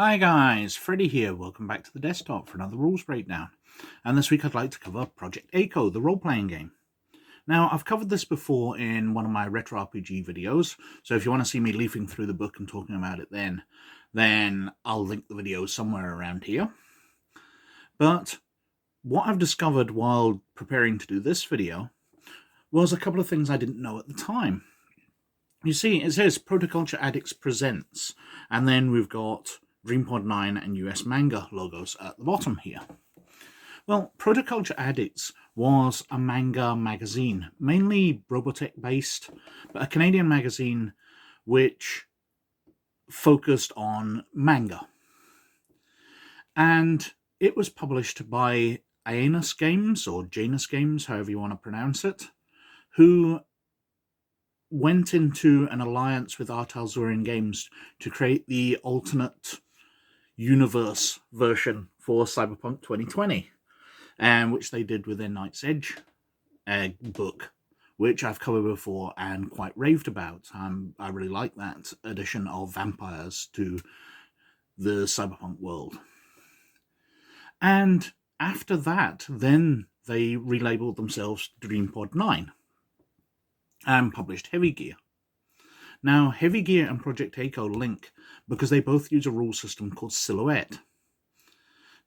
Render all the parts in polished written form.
Hi guys, Freddy here. Welcome back to the desktop for another rules breakdown. And this week I'd like to cover Project ACO, the role-playing game. Now, I've covered this before in one of my retro RPG videos, so if you want to see me leafing through the book and talking about it then I'll link the video somewhere around here. But what I've discovered while preparing to do this video was a couple of things I didn't know at the time. You see, it says Protoculture Addicts Presents, and then we've got DreamPod 9 and US Manga logos at the bottom here. Well, Protoculture Addicts was a manga magazine, mainly Robotech based, but a Canadian magazine which focused on manga. And it was published by IANVS Games, or Janus Games, however you want to pronounce it, who went into an alliance with Roleplaying Games to create the alternate universe version for Cyberpunk 2020, which they did with their Night's Edge book, which I've covered before and quite raved about. I really like that addition of vampires to the Cyberpunk world. And after that, then they relabeled themselves DreamPod 9 and published Heavy Gear. Now, Heavy Gear and Project ACO link because they both use a rule system called Silhouette.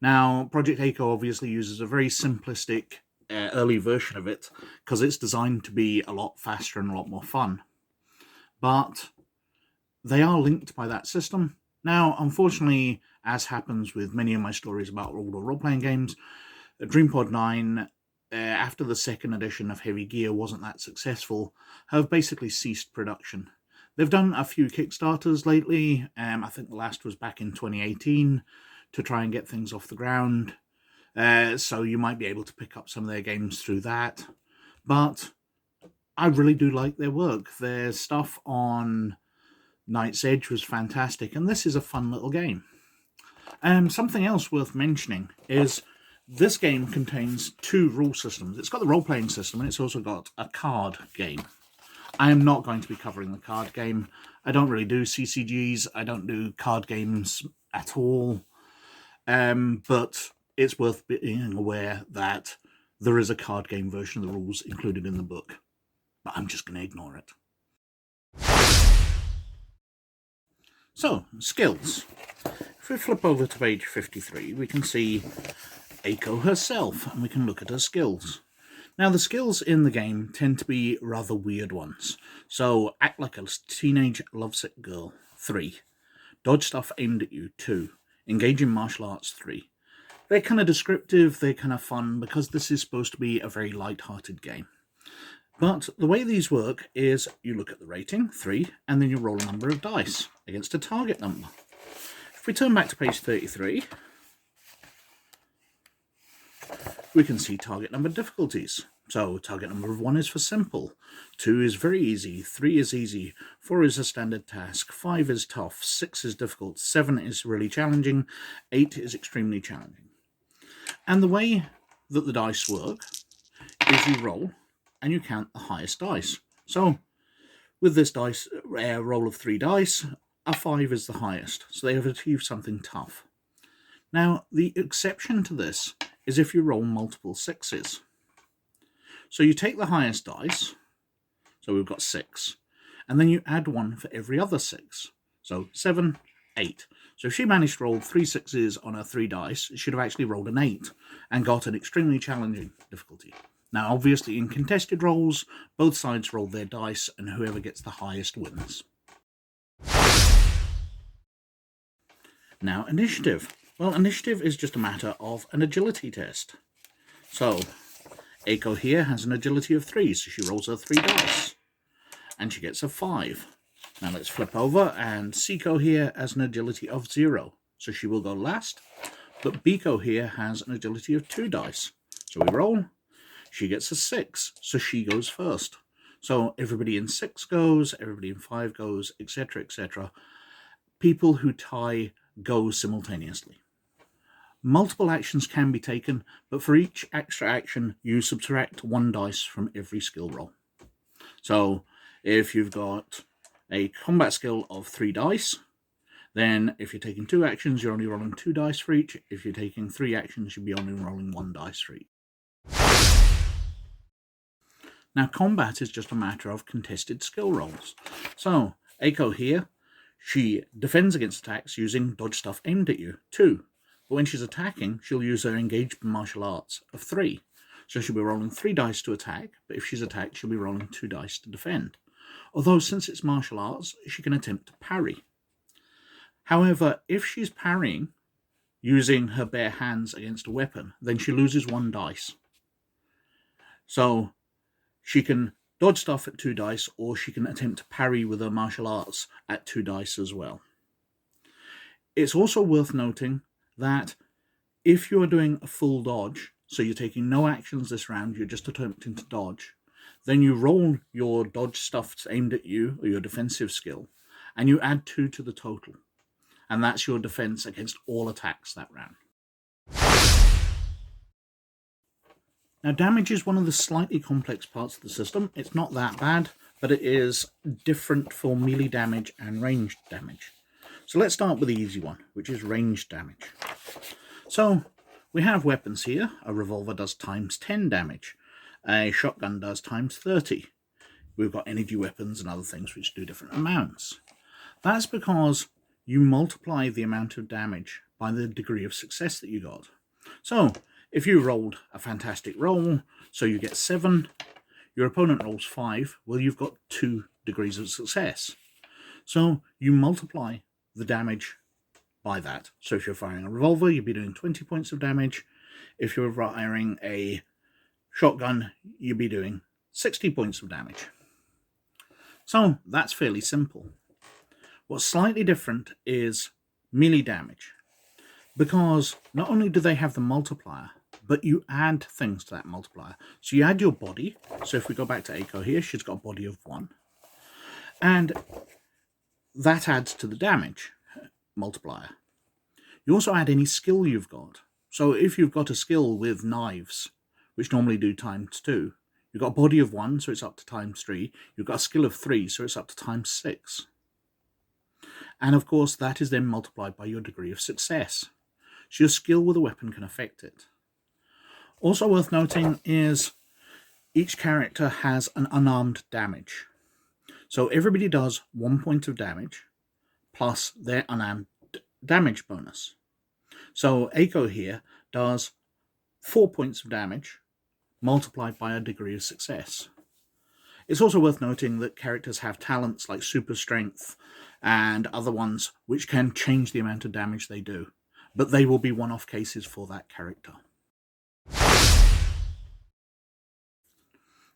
Now, Project ACO obviously uses a very simplistic early version of it because it's designed to be a lot faster and a lot more fun. But they are linked by that system. Now, unfortunately, as happens with many of my stories about role-playing games, DreamPod 9, after the second edition of Heavy Gear wasn't that successful, have basically ceased production. They've done a few Kickstarters lately. I think the last was back in 2018 to try and get things off the ground. So you might be able to pick up some of their games through that. But I really do like their work. Their stuff on Night's Edge was fantastic, and this is a fun little game. Something else worth mentioning is this game contains two rule systems. It's got the role-playing system, and it's also got a card game. I am not going to be covering the card game. I don't really do CCGs. I don't do card games at all. But it's worth being aware that there is a card game version of the rules included in the book. But I'm just going to ignore it. So, skills. If we flip over to page 53, we can see ACO herself, and we can look at her skills. Now, the skills in the game tend to be rather weird ones. So, act like a teenage lovesick girl, 3. Dodge stuff aimed at you, 2. Engage in martial arts, 3. They're kind of descriptive, they're kind of fun, because this is supposed to be a very light-hearted game. But the way these work is you look at the rating, 3, and then you roll a number of dice against a target number. If we turn back to page 33, we can see target number difficulties. So target number of 1 is for simple, 2 is very easy, 3 is easy, 4 is a standard task, 5 is tough, 6 is difficult, 7 is really challenging, 8 is extremely challenging. And the way that the dice work is you roll and you count the highest dice. So with this dice roll of 3 dice, a 5 is the highest, so they have achieved something tough. Now, the exception to this is if you roll multiple 6s. So you take the highest dice, so we've got 6, and then you add 1 for every other 6. So 7, 8. So if she managed to roll 3 6s on her 3 dice, she should have actually rolled an 8 and got an extremely challenging difficulty. Now, obviously, in contested rolls, both sides roll their dice, and whoever gets the highest wins. Now, initiative. Well, initiative is just a matter of an agility test. So, ACO here has an agility of 3, so she rolls her 3 dice, and she gets a 5. Now let's flip over, and CCO here has an agility of 0, so she will go last, but BCO here has an agility of 2 dice. So we roll, she gets a 6, so she goes first. So everybody in 6 goes, everybody in 5 goes, etc., etc. People who tie go simultaneously. Multiple actions can be taken, but for each extra action, you subtract 1 dice from every skill roll. So if you've got a combat skill of 3 dice, Then if you're taking 2 actions, you're only rolling 2 dice for each. If you're taking 3 actions, you'll be only rolling 1 dice for each. Now, combat is just a matter of contested skill rolls. So, Eiko here, she defends against attacks using dodge stuff aimed at you, 2. But when she's attacking, she'll use her engaged martial arts of 3. So she'll be rolling 3 dice to attack, but if she's attacked, she'll be rolling 2 dice to defend. Although, since it's martial arts, she can attempt to parry. However, if she's parrying using her bare hands against a weapon, then she loses 1 dice. So she can dodge stuff at 2 dice, or she can attempt to parry with her martial arts at 2 dice as well. It's also worth noting that if you are doing a full dodge, so you're taking no actions this round, you're just attempting to dodge, then you roll your dodge stuff aimed at you, or your defensive skill, and you add 2 to the total. And that's your defense against all attacks that round. Now, damage is one of the slightly complex parts of the system. It's not that bad, but it is different for melee damage and ranged damage. So let's start with the easy one, which is ranged damage. So we have weapons here. A revolver does times 10 damage. A shotgun does times 30. We've got energy weapons and other things which do different amounts. That's because you multiply the amount of damage by the degree of success that you got. So if you rolled a fantastic roll, so you get 7, your opponent rolls 5, well, you've got 2 degrees of success. So you multiply the damage by that. So if you're firing a revolver, you'd be doing 20 points of damage. If you're firing a shotgun, you'd be doing 60 points of damage. So that's fairly simple. What's slightly different is melee damage, because not only do they have the multiplier, but you add things to that multiplier. So you add your body. So if we go back to Eiko here, she's got a body of 1. And that adds to the damage multiplier. You also add any skill you've got. So if you've got a skill with knives, which normally do times 2, you've got a body of 1, so it's up to times 3. You've got a skill of 3, so it's up to times 6. And of course, that is then multiplied by your degree of success. So your skill with a weapon can affect it. Also worth noting is each character has an unarmed damage. So everybody does 1 point of damage plus their unarmed damage bonus. So Eiko here does 4 points of damage multiplied by a degree of success. It's also worth noting that characters have talents like super strength and other ones which can change the amount of damage they do, but they will be one-off cases for that character.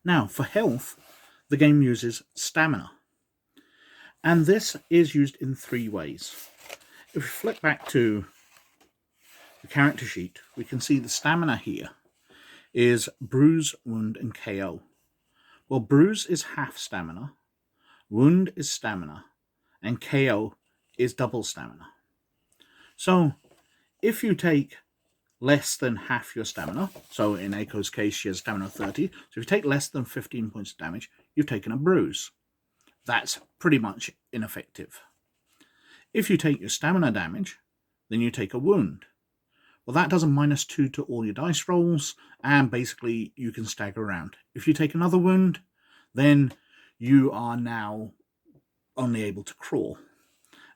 Now, for health, the game uses stamina, and this is used in 3 ways. If we flip back to the character sheet, we can see the stamina here is bruise, wound, and KO. Well, bruise is half stamina, wound is stamina, and KO is double stamina. So if you take less than half your stamina, so in Eiko's case she has stamina of 30, so if you take less than 15 points of damage, you've taken a bruise. That's pretty much ineffective. If you take your stamina damage, then you take a wound. Well, that does a -2 to all your dice rolls, and basically you can stagger around. If you take another wound, then you are now only able to crawl.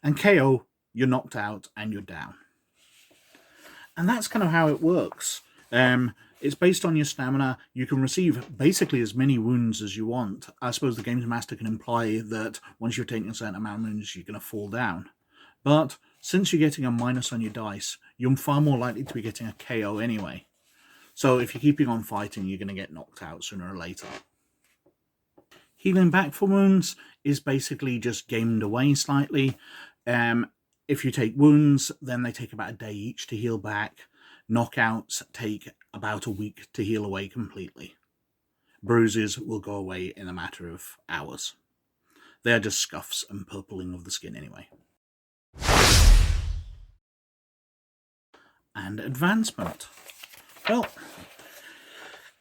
And KO, you're knocked out and you're down. And that's kind of how it works. It's based on your stamina. You can receive basically as many wounds as you want. I suppose the games master can imply that once you've taken a certain amount of wounds, you're going to fall down. But since you're getting a minus on your dice, you're far more likely to be getting a KO anyway. So if you're keeping on fighting, you're going to get knocked out sooner or later. Healing back for wounds is basically just gamed away slightly. If you take wounds, then they take about a day each to heal back. Knockouts take about a week to heal away completely. Bruises will go away in a matter of hours. They are just scuffs and purpling of the skin anyway. And advancement. Well,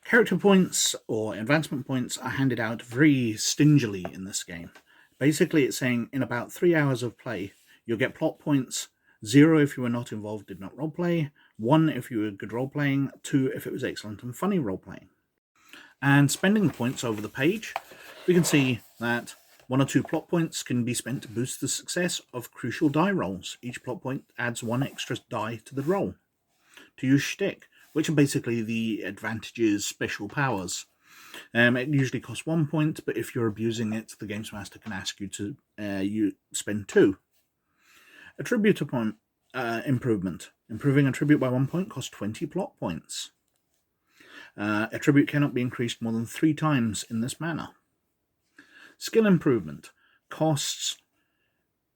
character points or advancement points are handed out very stingily in this game. Basically, it's saying in about 3 hours of play, You'll get plot points, 0 if you were not involved, did not roleplay, 1 if you were good roleplaying, 2 if it was excellent and funny roleplaying. And spending the points over the page, we can see that 1 or 2 plot points can be spent to boost the success of crucial die rolls. Each plot point adds 1 extra die to the roll. To use shtick, which are basically the advantages, special powers. It usually costs 1 point, but if you're abusing it, the Games Master can ask you to spend 2. Attribute upon improvement. Improving attribute by 1 point costs 20 plot points. Attribute cannot be increased more than 3 times in this manner. Skill improvement costs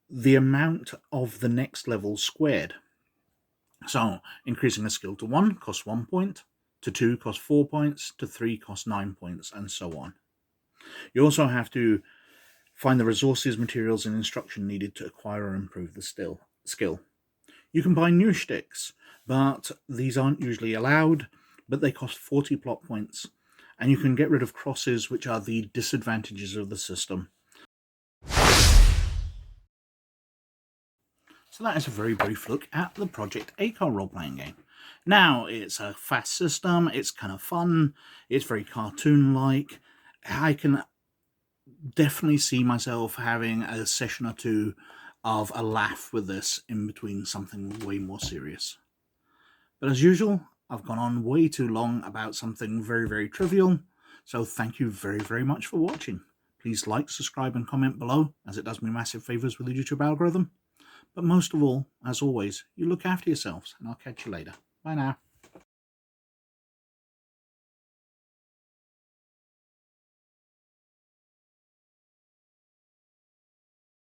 the amount of the next level squared. So, increasing a skill to 1 costs 1 point, to 2 costs 4 points, to 3 costs 9 points, and so on. You also have to find the resources, materials, and instruction needed to acquire or improve the skill. You can buy new shticks, but these aren't usually allowed, but they cost 40 plot points, and you can get rid of crosses, which are the disadvantages of the system. So that is a very brief look at the Project ACO role-playing game. Now, it's a fast system, it's kind of fun, it's very cartoon-like. I can definitely see myself having a session or 2 of a laugh with this in between something way more serious. But as usual, I've gone on way too long about something very, very trivial, so thank you very, very much for watching. Please like, subscribe, and comment below, as it does me massive favours with the YouTube algorithm. But most of all, as always, you look after yourselves, and I'll catch you later. Bye now.